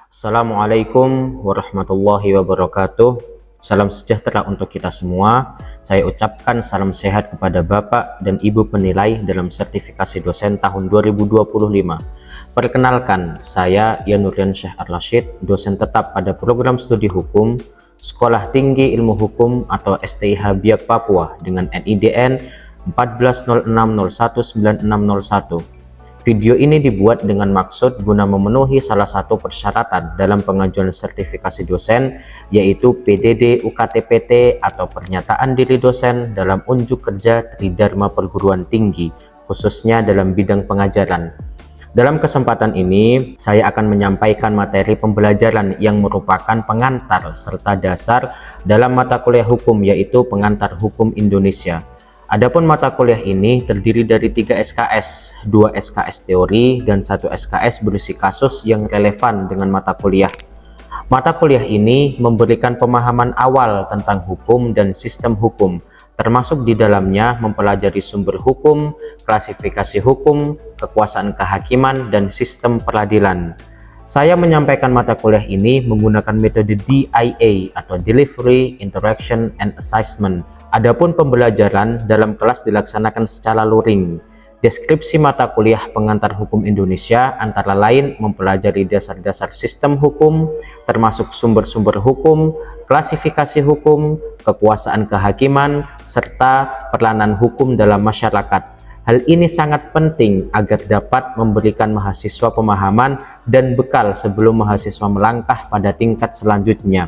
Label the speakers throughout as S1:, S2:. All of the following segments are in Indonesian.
S1: Assalamualaikum warahmatullahi wabarakatuh. Salam sejahtera untuk kita semua. Saya ucapkan salam sehat kepada Bapak dan Ibu penilai dalam sertifikasi dosen tahun 2025. Perkenalkan, saya Yanurian Syah Ar-Rashid, dosen tetap pada program studi hukum Sekolah Tinggi Ilmu Hukum atau STIH Biak Papua dengan NIDN 1406019601. Video ini dibuat dengan maksud guna memenuhi salah satu persyaratan dalam pengajuan sertifikasi dosen, yaitu PDD UKT-PT atau pernyataan diri dosen dalam unjuk kerja Tridharma Perguruan Tinggi, khususnya dalam bidang pengajaran. Dalam kesempatan ini, saya akan menyampaikan materi pembelajaran yang merupakan pengantar serta dasar dalam mata kuliah hukum, yaitu Pengantar Hukum Indonesia. Adapun mata kuliah ini terdiri dari 3 SKS, 2 SKS teori, dan 1 SKS berisi kasus yang relevan dengan mata kuliah. Mata kuliah ini memberikan pemahaman awal tentang hukum dan sistem hukum, termasuk di dalamnya mempelajari sumber hukum, klasifikasi hukum, kekuasaan kehakiman, dan sistem peradilan. Saya menyampaikan mata kuliah ini menggunakan metode DIA atau Delivery, Interaction, and Assessment. Adapun pembelajaran dalam kelas dilaksanakan secara luring. Deskripsi mata kuliah Pengantar Hukum Indonesia antara lain mempelajari dasar-dasar sistem hukum, termasuk sumber-sumber hukum, klasifikasi hukum, kekuasaan kehakiman, serta peranan hukum dalam masyarakat. Hal ini sangat penting agar dapat memberikan mahasiswa pemahaman dan bekal sebelum mahasiswa melangkah pada tingkat selanjutnya.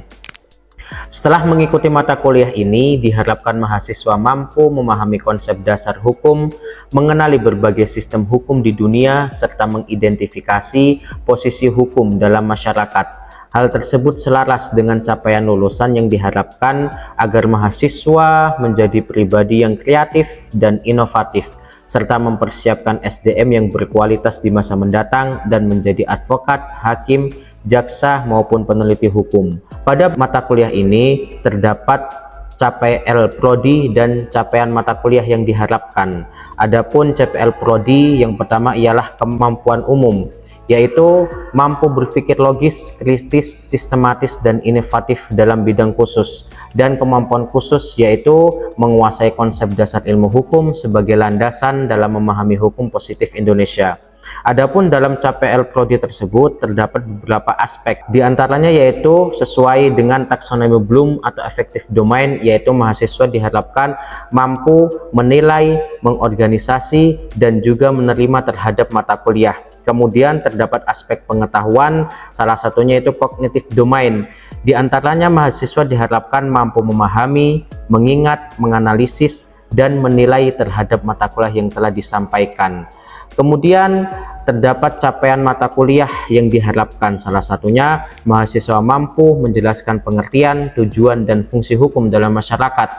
S1: Setelah mengikuti mata kuliah ini, diharapkan mahasiswa mampu memahami konsep dasar hukum, mengenali berbagai sistem hukum di dunia, serta mengidentifikasi posisi hukum dalam masyarakat. Hal tersebut selaras dengan capaian lulusan yang diharapkan agar mahasiswa menjadi pribadi yang kreatif dan inovatif, serta mempersiapkan SDM yang berkualitas di masa mendatang dan menjadi advokat, hakim, jaksa maupun peneliti hukum. Pada mata kuliah ini terdapat CPL Prodi dan capaian mata kuliah yang diharapkan. Adapun CPL Prodi yang pertama ialah kemampuan umum, yaitu mampu berpikir logis, kritis, sistematis, dan inovatif dalam bidang khusus. Dan kemampuan khusus yaitu menguasai konsep dasar ilmu hukum sebagai landasan dalam memahami hukum positif Indonesia. Adapun dalam CPL Prodi tersebut terdapat beberapa aspek, diantaranya yaitu sesuai dengan taksonomi Bloom atau effective domain, yaitu mahasiswa diharapkan mampu menilai, mengorganisasi, dan juga menerima terhadap mata kuliah. Kemudian terdapat aspek pengetahuan, salah satunya itu cognitive domain. Di antaranya mahasiswa diharapkan mampu memahami, mengingat, menganalisis, dan menilai terhadap mata kuliah yang telah disampaikan. Kemudian terdapat capaian mata kuliah yang diharapkan, salah satunya mahasiswa mampu menjelaskan pengertian, tujuan, dan fungsi hukum dalam masyarakat.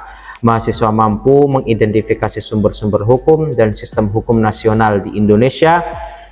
S1: Mahasiswa mampu mengidentifikasi sumber-sumber hukum dan sistem hukum nasional di Indonesia.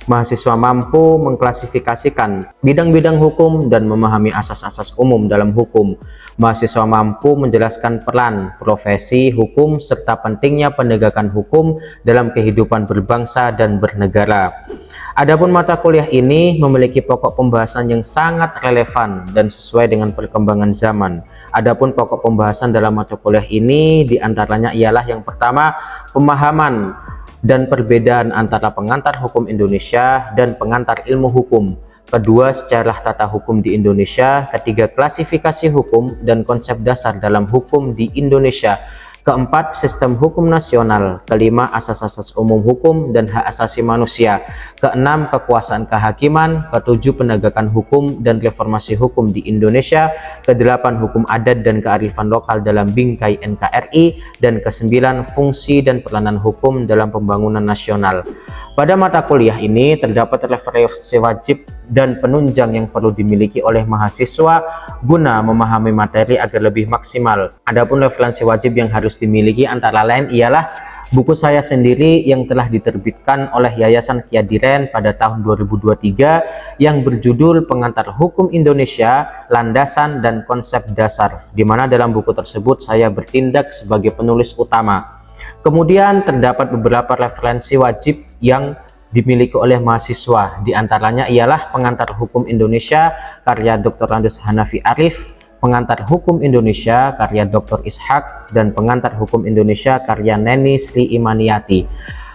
S1: Mahasiswa mampu mengklasifikasikan bidang-bidang hukum dan memahami asas-asas umum dalam hukum. Mahasiswa mampu menjelaskan peran, profesi hukum, serta pentingnya penegakan hukum dalam kehidupan berbangsa dan bernegara. Adapun mata kuliah ini memiliki pokok pembahasan yang sangat relevan dan sesuai dengan perkembangan zaman. Adapun pokok pembahasan dalam mata kuliah ini diantaranya ialah yang pertama, pemahaman dan perbedaan antara pengantar hukum Indonesia dan pengantar ilmu hukum. Kedua, sejarah tata hukum di Indonesia. Ketiga, klasifikasi hukum dan konsep dasar dalam hukum di Indonesia. Keempat, sistem hukum nasional. Kelima, asas-asas umum hukum dan hak asasi manusia. Keenam, kekuasaan kehakiman. Ketujuh, penegakan hukum dan reformasi hukum di Indonesia. Kedelapan, hukum adat dan kearifan lokal dalam bingkai NKRI. Dan kesembilan, fungsi dan peranan hukum dalam pembangunan nasional. Pada mata kuliah ini terdapat referensi wajib dan penunjang yang perlu dimiliki oleh mahasiswa guna memahami materi agar lebih maksimal. Adapun referensi wajib yang harus dimiliki antara lain ialah buku saya sendiri yang telah diterbitkan oleh Yayasan Kiadiren pada tahun 2023 yang berjudul Pengantar Hukum Indonesia, Landasan dan Konsep Dasar, di mana dalam buku tersebut saya bertindak sebagai penulis utama. Kemudian terdapat beberapa referensi wajib yang dimiliki oleh mahasiswa. Di antaranya ialah Pengantar Hukum Indonesia karya Dr. Andes Hanafi Arif, Pengantar Hukum Indonesia karya Dr. Ishak, dan Pengantar Hukum Indonesia karya Neni Sri Imaniati.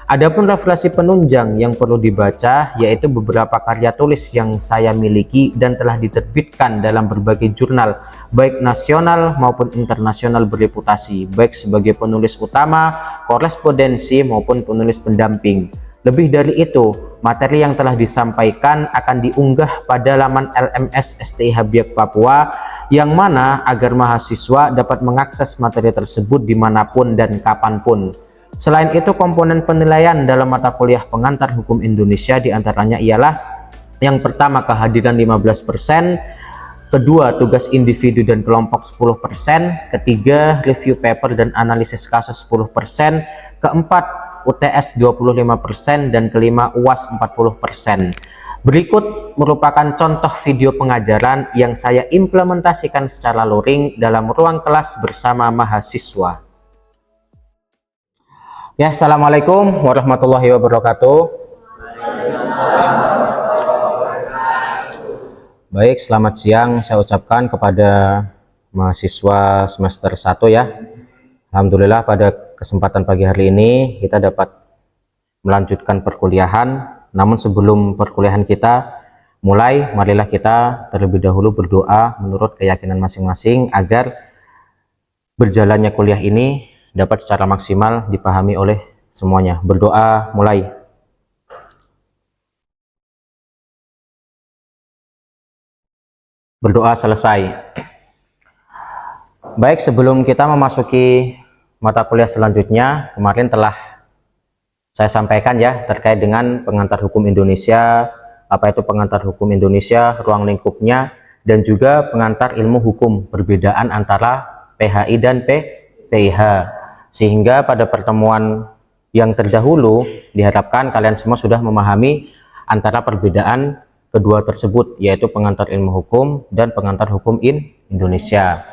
S1: Adapun referensi penunjang yang perlu dibaca yaitu beberapa karya tulis yang saya miliki dan telah diterbitkan dalam berbagai jurnal baik nasional maupun internasional berreputasi, baik sebagai penulis utama, korespondensi maupun penulis pendamping. Lebih dari itu, materi yang telah disampaikan akan diunggah pada laman LMS STIH Biak Papua, yang mana agar mahasiswa dapat mengakses materi tersebut dimanapun dan kapanpun. Selain itu, komponen penilaian dalam mata kuliah Pengantar Hukum Indonesia diantaranya ialah yang pertama kehadiran 15%, kedua tugas individu dan kelompok 10%, ketiga review paper dan analisis kasus 10%, keempat UTS 25%, dan kelima UAS 40%. Berikut merupakan contoh video pengajaran yang saya implementasikan secara luring dalam ruang kelas bersama mahasiswa. Ya, assalamualaikum warahmatullahi wabarakatuh. Baik, selamat siang saya ucapkan kepada mahasiswa semester 1 ya. Alhamdulillah pada kesempatan pagi hari ini kita dapat melanjutkan perkuliahan. Namun sebelum perkuliahan kita mulai, marilah kita terlebih dahulu berdoa menurut keyakinan masing-masing agar berjalannya kuliah ini dapat secara maksimal dipahami oleh semuanya. Berdoa mulai. Berdoa selesai. Baik, sebelum kita memasuki mata kuliah selanjutnya, kemarin telah saya sampaikan ya terkait dengan Pengantar Hukum Indonesia, apa itu Pengantar Hukum Indonesia, ruang lingkupnya, dan juga Pengantar Ilmu Hukum, perbedaan antara PHI dan PIH. Sehingga pada pertemuan yang terdahulu diharapkan kalian semua sudah memahami antara perbedaan kedua tersebut, yaitu Pengantar Ilmu Hukum dan Pengantar Hukum Indonesia.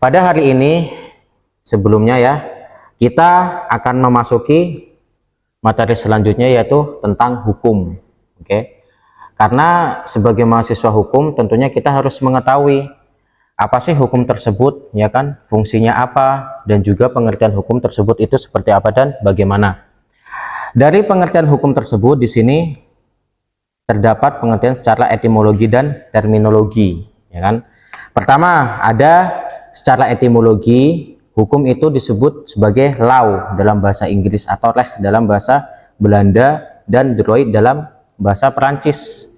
S1: Pada hari ini sebelumnya ya, kita akan memasuki materi selanjutnya yaitu tentang hukum. Oke. Karena sebagai mahasiswa hukum tentunya kita harus mengetahui apa sih hukum tersebut, ya kan? Fungsinya apa, dan juga pengertian hukum tersebut itu seperti apa dan bagaimana. Dari pengertian hukum tersebut di sini terdapat pengertian secara etimologi dan terminologi, ya kan? Pertama, ada secara etimologi, hukum itu disebut sebagai law dalam bahasa Inggris atau recht dalam bahasa Belanda dan droit dalam bahasa Perancis.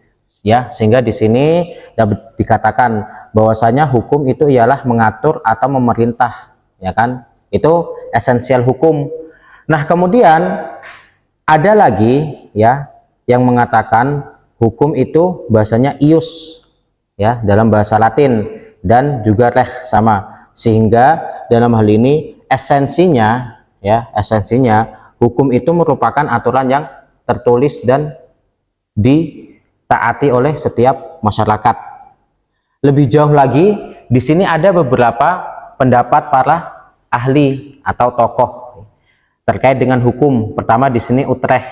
S1: Ya, sehingga di sini dapat dikatakan bahwasanya hukum itu ialah mengatur atau memerintah, ya kan? Itu esensial hukum. Nah, kemudian ada lagi ya yang mengatakan hukum itu bahasanya ius ya dalam bahasa Latin, dan juga recht sama. Sehingga dalam hal ini esensinya hukum itu merupakan aturan yang tertulis dan ditaati oleh setiap masyarakat. Lebih jauh lagi, di sini ada beberapa pendapat para ahli atau tokoh terkait dengan hukum. Pertama di sini Utrecht,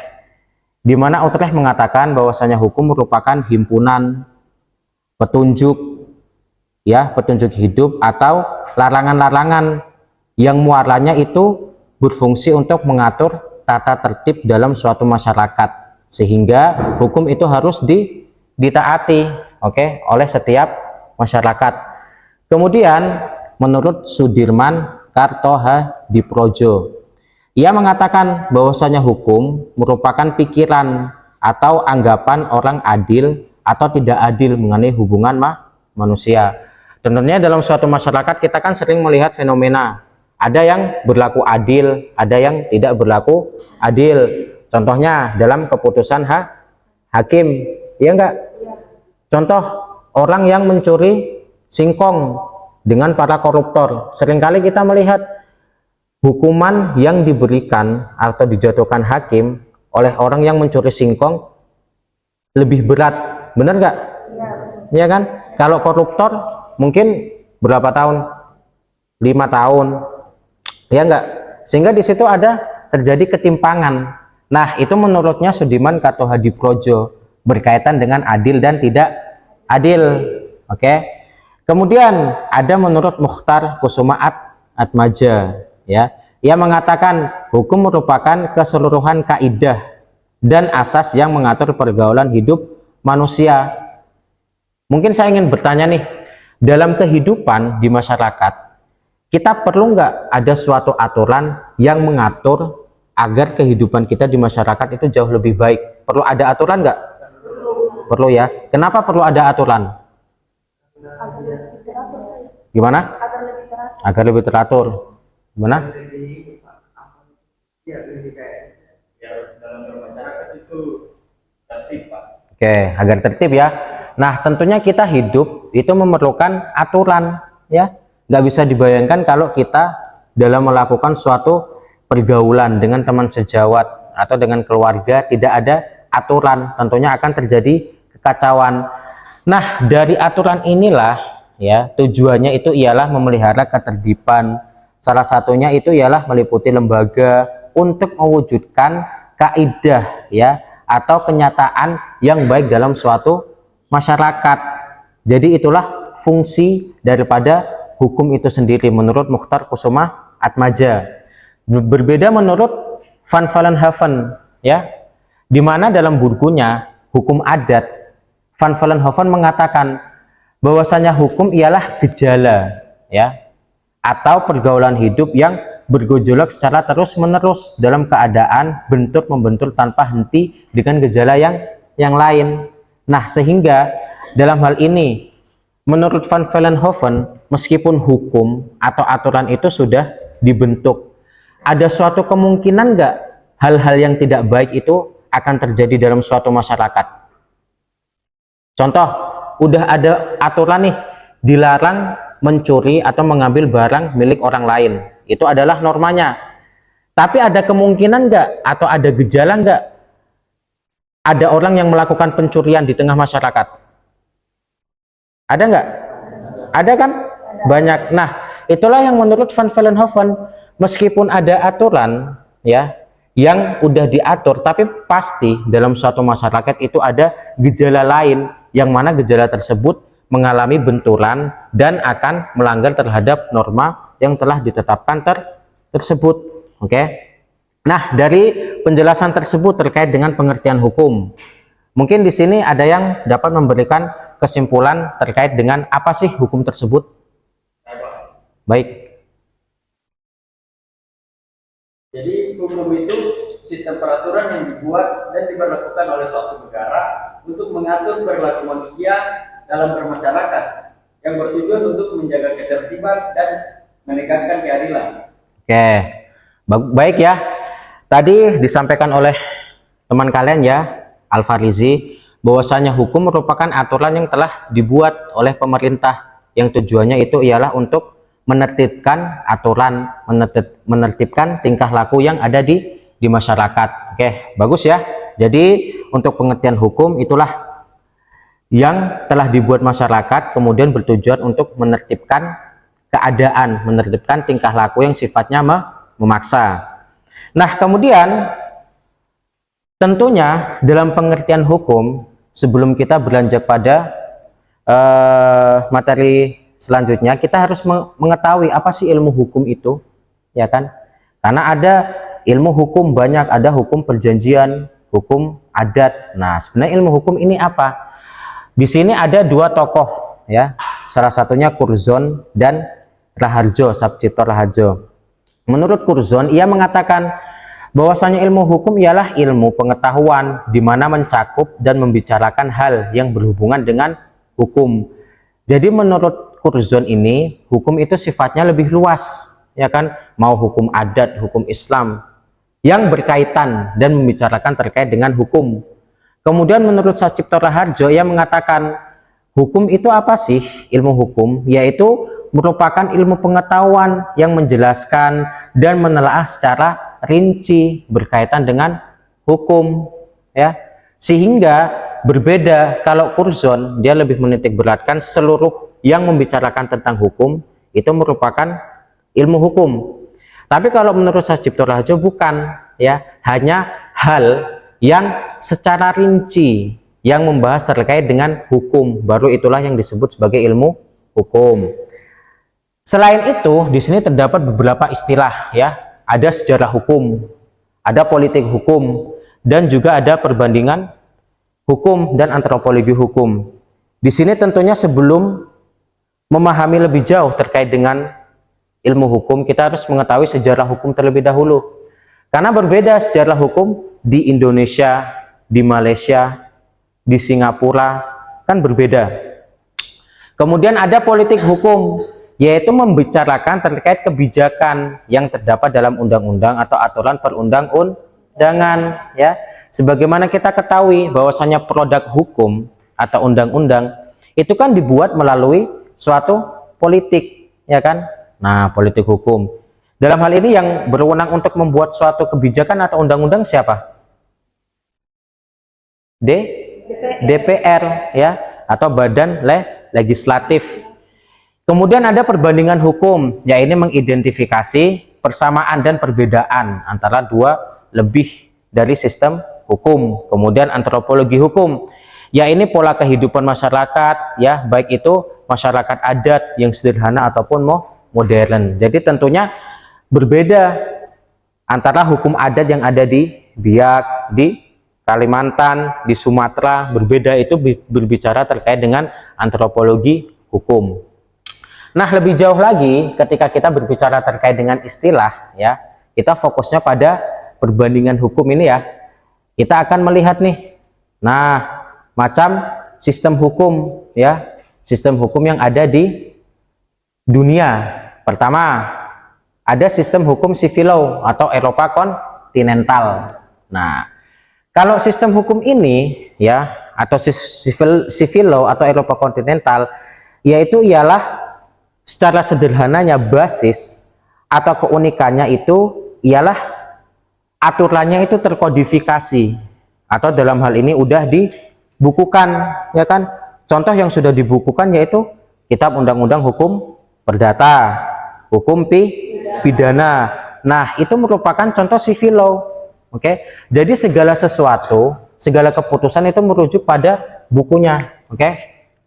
S1: di mana Utrecht mengatakan bahwasanya hukum merupakan himpunan petunjuk hidup atau larangan-larangan yang muaranya itu berfungsi untuk mengatur tata tertib dalam suatu masyarakat, sehingga hukum itu harus ditaati oleh setiap masyarakat. Kemudian menurut Sudirman Kartohadiprodjo, ia mengatakan bahwasanya hukum merupakan pikiran atau anggapan orang adil atau tidak adil mengenai hubungan manusia. Tentunya dalam suatu masyarakat kita kan sering melihat fenomena ada yang berlaku adil, ada yang tidak berlaku adil. Contohnya dalam keputusan hakim, ya enggak? Contoh orang yang mencuri singkong dengan para koruptor. Seringkali kita melihat hukuman yang diberikan atau dijatuhkan hakim oleh orang yang mencuri singkong lebih berat, benar nggak? Ya kan? Kalau koruptor mungkin berapa tahun? 5 tahun, ya enggak? Sehingga di situ ada terjadi ketimpangan. Nah, itu menurutnya Sudiman Kartohadiprodjo berkaitan dengan adil dan tidak adil. Oke. Kemudian ada menurut Mukhtar Kusuma Atmaja, ya. Ia mengatakan hukum merupakan keseluruhan kaidah dan asas yang mengatur pergaulan hidup manusia. Mungkin saya ingin bertanya nih, dalam kehidupan di masyarakat, kita perlu nggak ada suatu aturan yang mengatur agar kehidupan kita di masyarakat itu jauh lebih baik? Perlu ada aturan nggak? Perlu ya. Kenapa perlu ada aturan? Gimana? Agar lebih teratur. Gimana? Oke, agar tertib ya. Nah, tentunya kita hidup itu memerlukan aturan, ya. Nggak bisa dibayangkan kalau kita dalam melakukan suatu pergaulan dengan teman sejawat atau dengan keluarga tidak ada aturan, tentunya akan terjadi kekacauan. Nah, dari aturan inilah, ya, tujuannya itu ialah memelihara ketertiban. Salah satunya itu ialah meliputi lembaga untuk mewujudkan kaidah, ya, atau kenyataan yang baik dalam suatu masyarakat. Jadi itulah fungsi daripada hukum itu sendiri menurut Mukhtar Kusuma Atmaja. Berbeda menurut Van Vollenhoven, ya, di mana dalam bukunya Hukum Adat, Van Vollenhoven mengatakan bahwasanya hukum ialah gejala, ya, atau pergaulan hidup yang bergejolak secara terus-menerus dalam keadaan bentur-membentur tanpa henti dengan gejala yang lain. Nah, sehingga dalam hal ini menurut Van Vollenhoven, meskipun hukum atau aturan itu sudah dibentuk, ada suatu kemungkinan nggak hal-hal yang tidak baik itu akan terjadi dalam suatu masyarakat? Contoh, udah ada aturan nih, dilarang mencuri atau mengambil barang milik orang lain. Itu adalah normanya. Tapi ada kemungkinan nggak atau ada gejala nggak ada orang yang melakukan pencurian di tengah masyarakat? Ada nggak? Ada kan? Banyak. Nah, itulah yang menurut Van Vollenhoven, meskipun ada aturan, ya, yang udah diatur, tapi pasti dalam suatu masyarakat itu ada gejala lain, yang mana gejala tersebut mengalami benturan dan akan melanggar terhadap norma yang telah ditetapkan tersebut. Oke. Nah, dari penjelasan tersebut terkait dengan pengertian hukum, mungkin di sini ada yang dapat memberikan kesimpulan terkait dengan apa sih hukum tersebut? Baik.
S2: Jadi hukum itu sistem peraturan yang dibuat dan diberlakukan oleh suatu negara untuk mengatur perilaku manusia dalam bermasyarakat, yang bertujuan untuk menjaga ketertiban dan menegakkan keadilan.
S1: Oke, baik ya. Tadi disampaikan oleh teman kalian ya, Al-Farizi, bahwasanya hukum merupakan aturan yang telah dibuat oleh pemerintah, yang tujuannya itu ialah untuk menertibkan aturan, menertibkan tingkah laku yang ada di masyarakat. Oke, bagus ya. Jadi untuk pengertian hukum itulah yang telah dibuat masyarakat, kemudian bertujuan untuk menertibkan keadaan, menertibkan tingkah laku yang sifatnya memaksa. Nah, kemudian tentunya dalam pengertian hukum, sebelum kita beranjak pada materi selanjutnya, kita harus mengetahui apa sih ilmu hukum itu, ya kan? Karena ada ilmu hukum banyak, ada hukum perjanjian, hukum adat. Nah, sebenarnya ilmu hukum ini apa? Di sini ada dua tokoh, ya, salah satunya Curzon dan Raharjo, Sabcipto Raharjo. Menurut Curzon, ia mengatakan bahwasanya ilmu hukum ialah ilmu pengetahuan di mana mencakup dan membicarakan hal yang berhubungan dengan hukum. Jadi menurut Curzon ini, hukum itu sifatnya lebih luas, ya kan? Mau hukum adat, hukum Islam yang berkaitan dan membicarakan terkait dengan hukum. Kemudian menurut Sabcipto Raharjo, ia mengatakan hukum itu apa sih? Ilmu hukum yaitu merupakan ilmu pengetahuan yang menjelaskan dan menelaah secara rinci berkaitan dengan hukum, ya. Sehingga berbeda kalau Curzon, dia lebih menitik beratkan seluruh yang membicarakan tentang hukum itu merupakan ilmu hukum. Tapi kalau menurut Sabcipto Raharjo bukan, ya, hanya hal yang secara rinci yang membahas terkait dengan hukum, baru itulah yang disebut sebagai ilmu hukum. Selain itu, di sini terdapat beberapa istilah ya. Ada sejarah hukum, ada politik hukum, dan juga ada perbandingan hukum dan antropologi hukum. Di sini tentunya sebelum memahami lebih jauh terkait dengan ilmu hukum, kita harus mengetahui sejarah hukum terlebih dahulu. Karena berbeda sejarah hukum di Indonesia, di Malaysia, di Singapura, kan berbeda. Kemudian ada politik hukum, yaitu membicarakan terkait kebijakan yang terdapat dalam undang-undang atau aturan perundang-undangan ya. Sebagaimana kita ketahui bahwasanya produk hukum atau undang-undang itu kan dibuat melalui suatu politik ya kan. Nah, politik hukum. Dalam hal ini yang berwenang untuk membuat suatu kebijakan atau undang-undang siapa? DPR ya, atau badan legislatif. Kemudian ada perbandingan hukum, yaitu mengidentifikasi persamaan dan perbedaan antara dua lebih dari sistem hukum. Kemudian antropologi hukum, yaitu pola kehidupan masyarakat ya, baik itu masyarakat adat yang sederhana ataupun modern. Jadi tentunya berbeda antara hukum adat yang ada di Biak, di Kalimantan, di Sumatera, berbeda itu berbicara terkait dengan antropologi hukum. Nah, lebih jauh lagi ketika kita berbicara terkait dengan istilah ya, kita fokusnya pada perbandingan hukum ini ya. Kita akan melihat nih, nah macam sistem hukum ya, sistem hukum yang ada di dunia. Pertama, ada sistem hukum civil law atau Eropa kontinental. Nah, kalau sistem hukum ini ya, atau civil law atau Eropa kontinental, yaitu ialah secara sederhananya basis atau keunikannya itu ialah aturannya itu terkodifikasi atau dalam hal ini udah dibukukan ya kan. Contoh yang sudah dibukukan yaitu Kitab Undang-Undang Hukum Perdata, Hukum Pidana. Nah, itu merupakan contoh civil law. Oke. Jadi segala sesuatu, segala keputusan itu merujuk pada bukunya. Oke.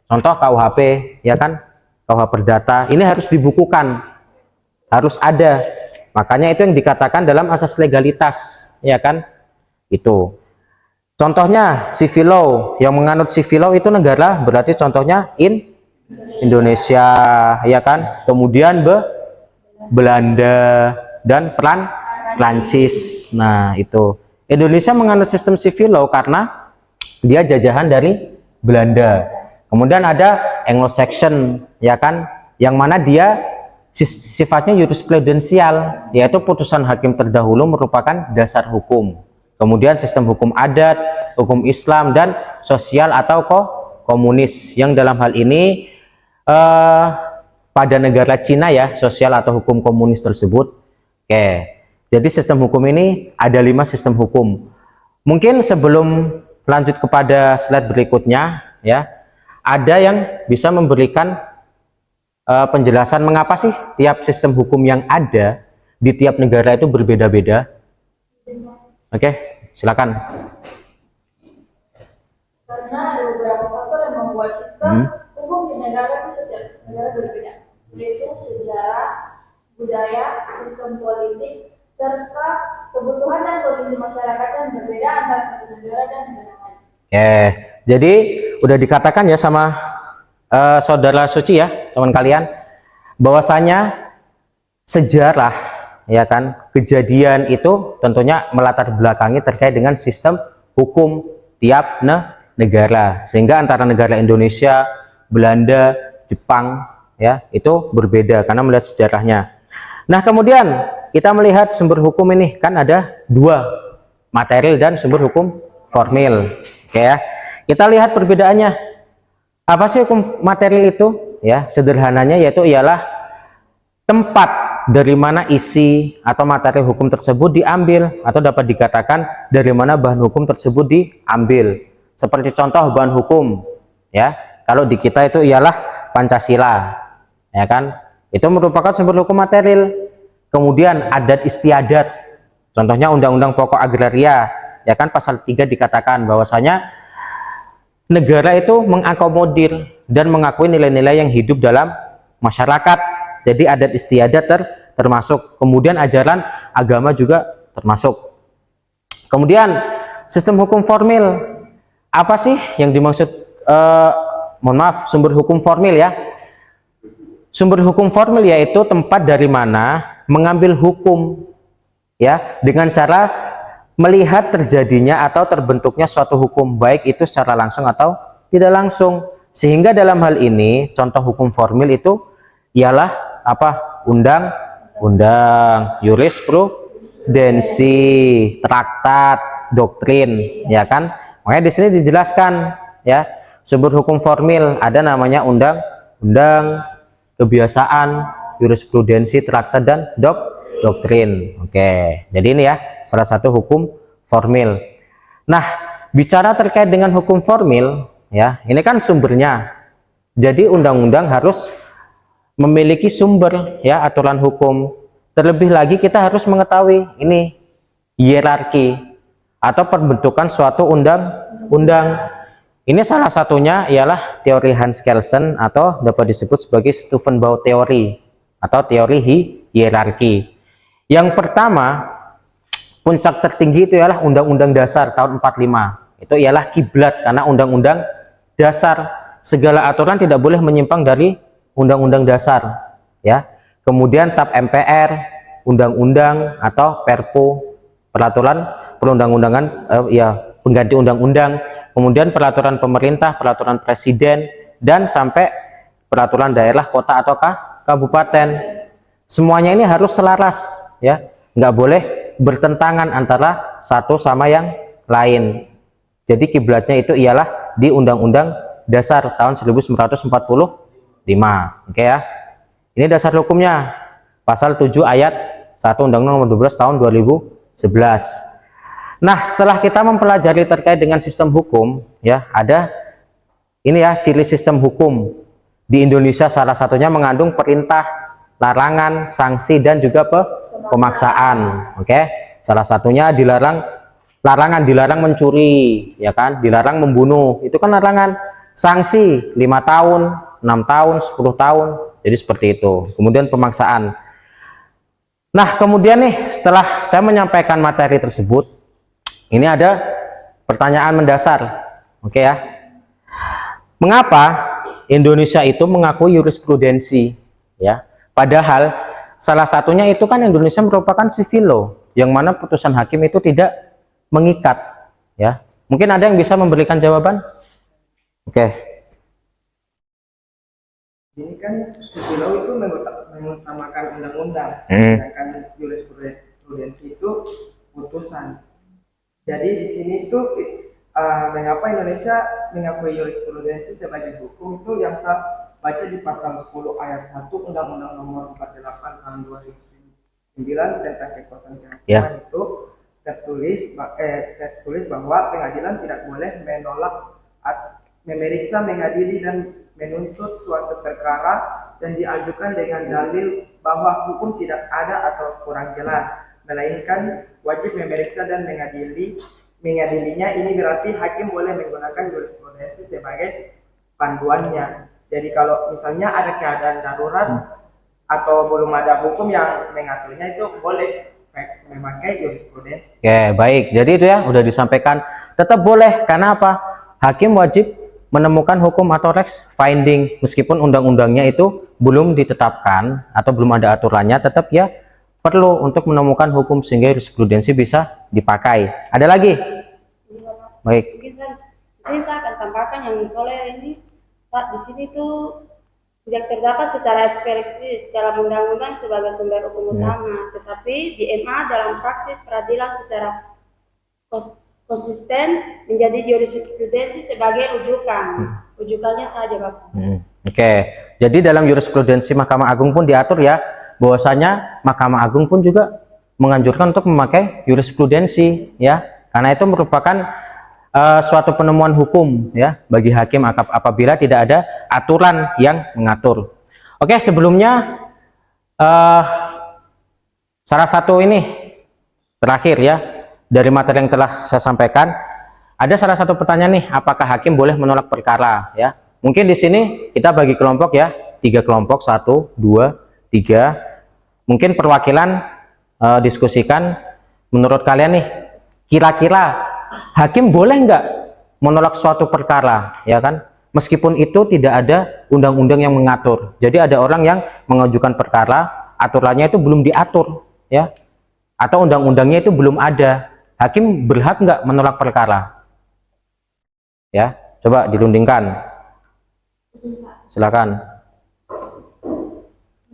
S1: Contoh KUHP ya kan, KUH Perdata ini harus dibukukan, harus ada. Makanya itu yang dikatakan dalam asas legalitas ya kan. Itu contohnya civil law, yang menganut civil law itu negara, berarti contohnya Indonesia ya kan. Kemudian Belanda dan Prancis. Nah, itu Indonesia menganut sistem civil law karena dia jajahan dari Belanda. Kemudian ada Anglo-Saxon ya kan, yang mana dia sifatnya jurisprudensial, yaitu putusan hakim terdahulu merupakan dasar hukum. Kemudian sistem hukum adat, hukum Islam, dan sosial atau komunis, yang dalam hal ini pada negara Cina ya, sosial atau hukum komunis tersebut. Oke, jadi sistem hukum ini ada 5 sistem hukum. Mungkin sebelum lanjut kepada slide berikutnya ya, ada yang bisa memberikan penjelasan mengapa sih tiap sistem hukum yang ada di tiap negara itu berbeda-beda. Oke, silakan.
S3: Karena ada beberapa faktor yang membuat sistem hukum di negara itu setiap negara berbeda, yaitu sejarah, budaya, sistem politik, serta kebutuhan dan kondisi masyarakat yang berbeda antara satu negara dan negara lain.
S1: Oke, jadi udah dikatakan ya sama saudara Suci ya, teman kalian, bahwasanya sejarah ya kan, kejadian itu tentunya melatar belakangi terkait dengan sistem hukum tiap negara, sehingga antara negara Indonesia, Belanda, Jepang ya itu berbeda karena melihat sejarahnya. Nah, kemudian kita melihat sumber hukum ini kan ada 2, material dan sumber hukum formil. Oke ya, kita lihat perbedaannya. Apa sih hukum material itu? Ya, sederhananya yaitu ialah tempat dari mana isi atau materi hukum tersebut diambil, atau dapat dikatakan dari mana bahan hukum tersebut diambil. Seperti contoh bahan hukum ya, kalau di kita itu ialah Pancasila ya kan, itu merupakan sumber hukum material. Kemudian adat istiadat, contohnya Undang-Undang Pokok Agraria ya kan pasal 3 dikatakan bahwasanya negara itu mengakomodir dan mengakui nilai-nilai yang hidup dalam masyarakat. Jadi adat istiadat termasuk, kemudian ajaran agama juga termasuk. Kemudian sistem hukum formil, apa sih yang dimaksud mohon maaf, sumber hukum formil ya? Sumber hukum formil yaitu tempat dari mana mengambil hukum ya, dengan cara melihat terjadinya atau terbentuknya suatu hukum, baik itu secara langsung atau tidak langsung. Sehingga dalam hal ini contoh hukum formil itu ialah apa? Undang-undang, jurisprudensi, traktat, doktrin, ya kan? Makanya di sini dijelaskan ya, sumber hukum formil ada namanya undang-undang, kebiasaan, jurisprudensi, traktat, dan doktrin. Oke, jadi ini ya salah satu hukum formil. Nah, bicara terkait dengan hukum formil ya, ini kan sumbernya. Jadi undang-undang harus memiliki sumber ya, aturan hukum. Terlebih lagi kita harus mengetahui ini hierarki atau pembentukan suatu undang-undang. Ini salah satunya ialah teori Hans Kelsen atau dapat disebut sebagai Stufenbau teori atau teori hierarki. Yang pertama, puncak tertinggi itu ialah Undang-Undang Dasar tahun 45. Itu ialah kiblat karena Undang-Undang Dasar, segala aturan tidak boleh menyimpang dari Undang-Undang Dasar ya. Kemudian TAP MPR, undang-undang atau Perpu, peraturan perundang-undangan ya, pengganti undang-undang. Kemudian peraturan pemerintah, peraturan presiden, dan sampai peraturan daerah, kota atau kabupaten. Semuanya ini harus selaras ya, nggak boleh bertentangan antara satu sama yang lain. Jadi kiblatnya itu ialah di Undang-Undang Dasar tahun 1945. Oke ya. Ini dasar hukumnya. Pasal 7 ayat 1 Undang-Undang Nomor 12 tahun 2011. Nah, setelah kita mempelajari terkait dengan sistem hukum ya, ada ini ya ciri sistem hukum di Indonesia, salah satunya mengandung perintah, larangan, sanksi, dan juga pemaksaan. Oke, salah satunya larangan dilarang mencuri ya kan, dilarang membunuh, itu kan larangan. Sanksi 5 tahun, 6 tahun, 10 tahun, jadi seperti itu. Kemudian pemaksaan. Nah, kemudian nih setelah saya menyampaikan materi tersebut, ini ada pertanyaan mendasar. Oke ya, mengapa Indonesia itu mengakui jurisprudensi ya, padahal salah satunya itu kan Indonesia merupakan civil law yang mana putusan hakim itu tidak mengikat ya. Mungkin ada yang bisa memberikan jawaban? Oke.
S4: Ini kan civil law itu mengutamakan undang-undang, sedangkan jurisprudensi itu putusan. Jadi di sini itu mengapa Indonesia mengakui jurisprudensi sebagai hukum itu yang saya baca di pasal 10 ayat 1 Undang-Undang Nomor 48 tahun 2009 tentang kekuasaan kehakiman itu tertulis bahwa pengadilan tidak boleh menolak, memeriksa, mengadili dan menuntut suatu perkara yang diajukan dengan dalil bahwa hukum tidak ada atau kurang jelas, melainkan wajib memeriksa dan mengadilinya. Ini berarti hakim boleh menggunakan jurisprudensi sebagai panduannya. Jadi kalau misalnya ada keadaan darurat atau belum ada hukum yang mengaturnya, itu boleh memakai jurisprudensi.
S1: Oke, baik. Jadi itu ya udah disampaikan, tetap boleh. Karena apa? Hakim wajib menemukan hukum atau lex finding, meskipun undang-undangnya itu belum ditetapkan atau belum ada aturannya, tetap ya perlu untuk menemukan hukum sehingga jurisprudensi bisa dipakai. Ada lagi? Baik.
S5: Mungkin saya akan tambahkan yang soal ini, saat di sini tuh tidak terdapat secara eksplisit secara undang-undang sebagai sumber hukum utama, tetapi di MA dalam praktik peradilan secara konsisten menjadi jurisprudensi sebagai rujukannya saja, Bapak.
S1: Oke, jadi dalam jurisprudensi Mahkamah Agung pun diatur ya, bahwasanya Mahkamah Agung pun juga menganjurkan untuk memakai jurisprudensi ya, karena itu merupakan suatu penemuan hukum ya bagi hakim apabila tidak ada aturan yang mengatur. Oke, sebelumnya salah satu ini terakhir ya, dari materi yang telah saya sampaikan, ada salah satu pertanyaan nih, apakah hakim boleh menolak perkara? Ya, mungkin di sini kita bagi kelompok ya, 3 kelompok, 1, 2, 3. Mungkin perwakilan diskusikan, menurut kalian nih, kira-kira hakim boleh nggak menolak suatu perkara, ya kan? Meskipun itu tidak ada undang-undang yang mengatur. Jadi ada orang yang mengajukan perkara, aturannya itu belum diatur, ya, atau undang-undangnya itu belum ada. Hakim berhak nggak menolak perkara? Ya, coba dirundingkan. Silakan.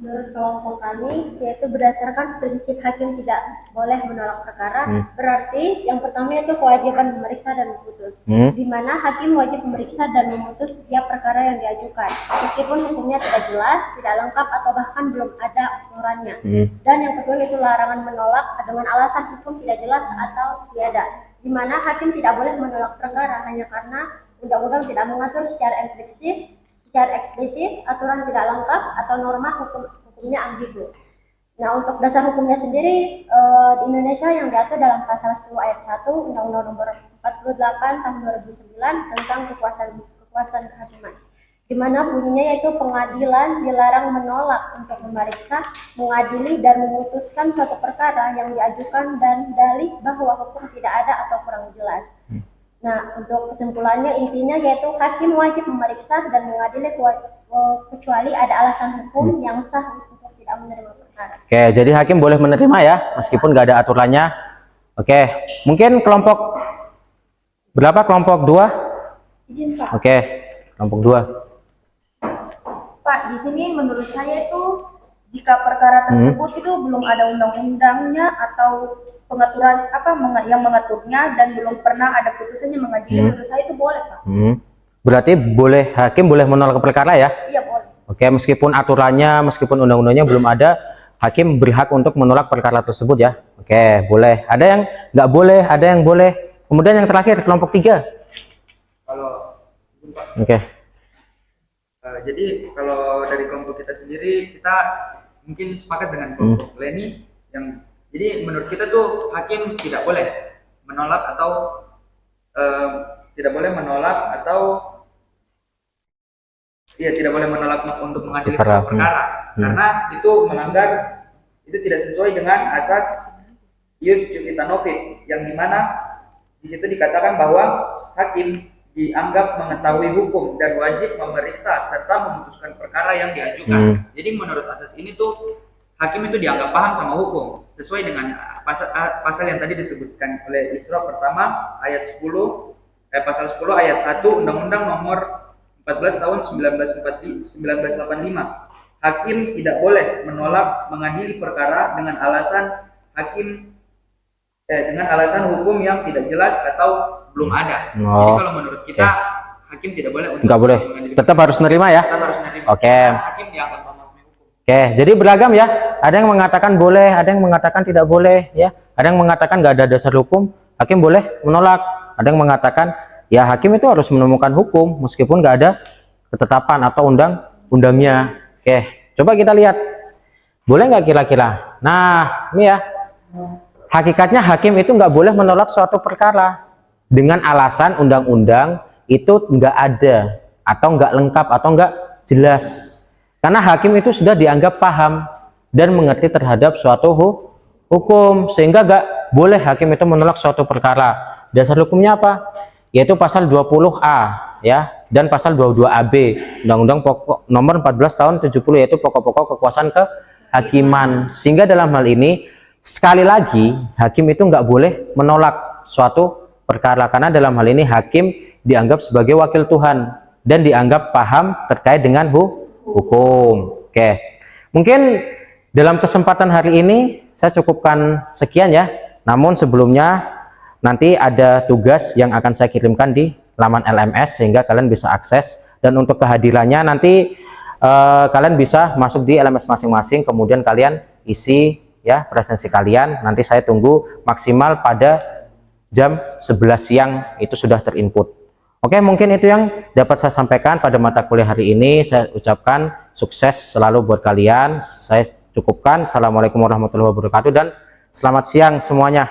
S6: Menurut kelompok kami, yaitu berdasarkan prinsip hakim tidak boleh menolak perkara, berarti yang pertama itu kewajiban memeriksa dan memutus, di mana hakim wajib memeriksa dan memutus setiap perkara yang diajukan, meskipun hukumnya tidak jelas, tidak lengkap, atau bahkan belum ada aturannya. Dan yang kedua itu larangan menolak dengan alasan hukum tidak jelas atau tiada, di mana hakim tidak boleh menolak perkara hanya karena undang-undang tidak mengatur secara eksplisit, aturan tidak lengkap, atau norma hukumnya ambigu. Nah, untuk dasar hukumnya sendiri di Indonesia yang diatur dalam pasal 10 ayat 1 Undang-Undang Nomor 48 Tahun 2009 tentang kekuasaan kehakiman, di mana bunyinya yaitu pengadilan dilarang menolak untuk memeriksa, mengadili, dan memutuskan suatu perkara yang diajukan dan dalih bahwa hukum tidak ada atau kurang jelas. Nah, untuk kesimpulannya intinya yaitu hakim wajib memeriksa dan mengadili kecuali ada alasan hukum yang sah untuk tidak menerima perkara.
S1: Oke, jadi hakim boleh menerima ya, meskipun nggak ada aturannya. Oke, mungkin kelompok berapa? Kelompok 2?
S3: Izin Pak.
S1: Oke, kelompok 2.
S3: Pak, di sini menurut saya itu jika perkara tersebut itu belum ada undang-undangnya atau pengaturan yang mengaturnya dan belum pernah ada putusannya mengadili, menurut saya itu boleh, Pak.
S1: Berarti boleh, hakim boleh menolak perkara ya?
S3: Iya, boleh.
S1: Oke, meskipun aturannya, meskipun undang-undangnya belum ada, hakim berhak untuk menolak perkara tersebut ya. Oke, boleh. Ada yang nggak boleh, ada yang boleh. Kemudian yang terakhir kelompok 3.
S4: Kalau
S1: Oke.
S7: Jadi kalau dari kelompok kita sendiri, kita mungkin sepakat dengan kelompok Leni yang jadi menurut kita tuh hakim tidak boleh menolak atau tidak boleh menolak untuk mengadili sebuah perkara karena itu melanggar, itu tidak sesuai dengan asas ius jusita novit, yang dimana di situ dikatakan bahwa hakim dianggap mengetahui hukum dan wajib memeriksa serta memutuskan perkara yang diajukan. Jadi menurut asas ini tuh hakim itu dianggap paham sama hukum sesuai dengan pasal yang tadi disebutkan oleh Isra pertama ayat 10 pasal 10 ayat 1 Undang-Undang Nomor 14 tahun 1985. Hakim tidak boleh menolak mengadili perkara dengan alasan hukum yang tidak jelas atau belum ada. Jadi kalau menurut kita hakim tidak boleh untuk
S1: nggak boleh, tetap harus nerima ya.
S7: Tetap harus nerima.
S1: Oke.
S7: Hakim dianggap paham hukum.
S1: Oke, jadi beragam ya. Ada yang mengatakan boleh, ada yang mengatakan tidak boleh ya. Ada yang mengatakan nggak ada dasar hukum, hakim boleh menolak. Ada yang mengatakan ya hakim itu harus menemukan hukum meskipun nggak ada ketetapan atau undang-undangnya. Oke, coba kita lihat. Boleh nggak kira-kira? Nah, ini ya. Hakikatnya hakim itu nggak boleh menolak suatu perkara dengan alasan undang-undang itu nggak ada atau nggak lengkap atau nggak jelas. Karena hakim itu sudah dianggap paham dan mengerti terhadap suatu hukum, sehingga nggak boleh hakim itu menolak suatu perkara. Dasar hukumnya apa? Yaitu pasal 20A ya dan pasal 22AB Undang-Undang Pokok Nomor 14 Tahun 70, yaitu pokok-pokok kekuasaan kehakiman. Sehingga dalam hal ini sekali lagi hakim itu nggak boleh menolak suatu perkara karena dalam hal ini hakim dianggap sebagai wakil Tuhan dan dianggap paham terkait dengan hukum. Oke, mungkin dalam kesempatan hari ini saya cukupkan sekian ya. Namun sebelumnya nanti ada tugas yang akan saya kirimkan di laman LMS sehingga kalian bisa akses, dan untuk kehadirannya nanti kalian bisa masuk di LMS masing-masing, kemudian kalian isi ya presensi kalian. Nanti saya tunggu maksimal pada jam 11 siang itu sudah terinput. Oke, mungkin itu yang dapat saya sampaikan pada mata kuliah hari ini. Saya ucapkan sukses selalu buat kalian. Saya cukupkan. Assalamualaikum warahmatullahi wabarakatuh dan selamat siang semuanya.